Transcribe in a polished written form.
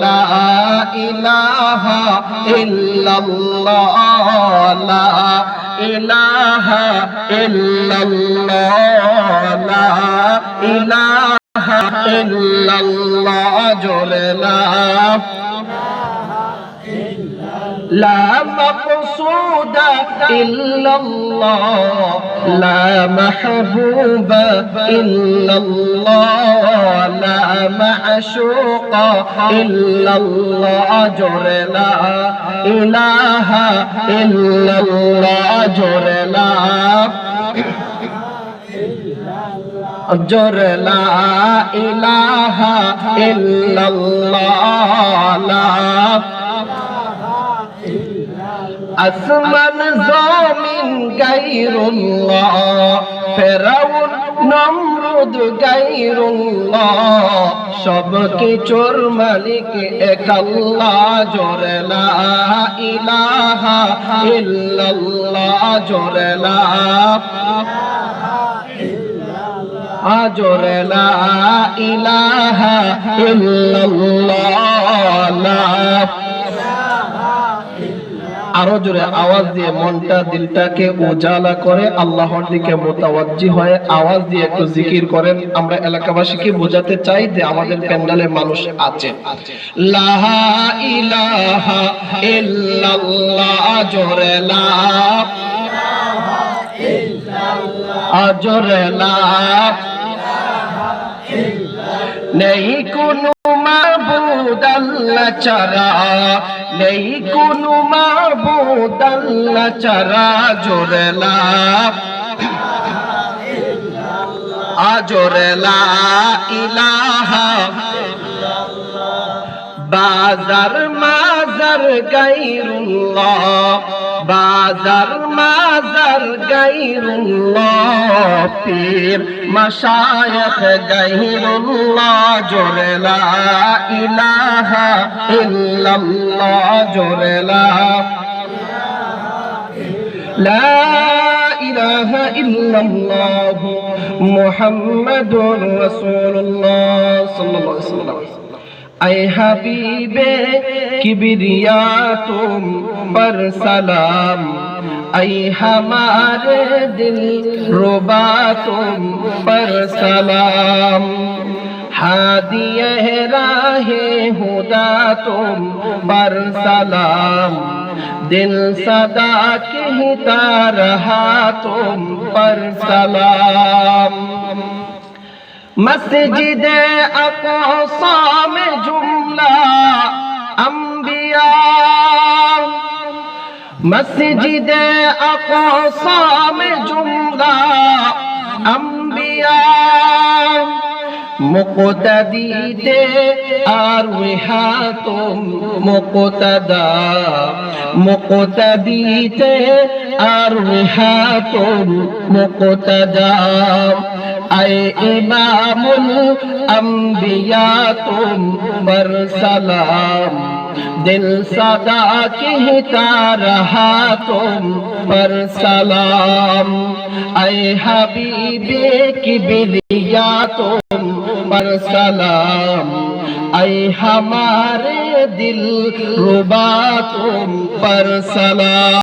লা ইলাহা ইল্লাল্লাহ লা ইলাহা ইল্লাল্লাহ লা ইলাহা ইল্লাল্লাহ জোরে লা মাকসুদা ইল্লাল্লাহ লা মাহবুবা ইল্লাল্লাহ লা মা'শুকা ইল্লাল্লাহ জোরে লা ইলাহা ইল্লাল্লাহ জোরে লা জোরে লা ইলাহা ইল্লাল্লাহ লা আসমান জমিন গায়রুল্লাহ ফেরাউন নমরুদ গায়রুল্লাহ সব কিছুর মালিক এক আল্লাহ জোরে লা ইলাহা ইল্লাল্লাহ জোরে লা জোরে লা ইলাহা ইল্লাল্লাহ আরো জোরে আওয়াজ দিয়ে মনটা দিলটাকে উজালা করে আল্লাহর দিকে মুতাওয়াজ্জি হয়ে আওয়াজ দিয়ে একটু জিকির করেন। আমরা এলাকাবাসীকে বোঝাতে চাই যে আমাদের প্যান্ডেলে মানুষ আছে। লা ইলাহা ইল্লাল্লাহ জোরে লা জোরে লা নেই কোনো মাবুদ আল্লাহ ছাড়া নেই কোনো মাবুদ আল্লাহ ছাড়া জোরে লা জোরে লা ইলাহা বাজার মাজার গায়রুল্লাহ বাজার মাজার গায়রুল্লাহ পীর মাশায়েখ গায়রুল্লাহ জোরে লা ইলাহা ইল্লাল্লাহ জোরে লা ইলাহা ইল্লাল্লাহ মুহাম্মাদুর রাসূলুল্লাহ সাল্লাল্লাহু আলাইহি ওয়াসাল্লাম। ऐ हबीबे किबरिया तुम पर सलाम ऐ हमारे दिल रुबा तुम पर सलाम हादिए राहे हुदा तुम पर सलाम दिल सदा कहता रहा तुम पर सलाम मस्जिद अक़सा में जुमला अंबिया मस्जिद अक़सा में जुमला अंबिया मुक़तदी थे आरहा तुम मुक़तदा मुक़तदी थे आरहा तुम मुक़तदा ऐ इमामुल अंबिया तुम पर सलाम दिल सदा कहता रहा तुम पर सलाम ऐ हबीबे किबरिया तुम पर सलाम ऐ हमारे दिल रुबा तुम पर सलाम।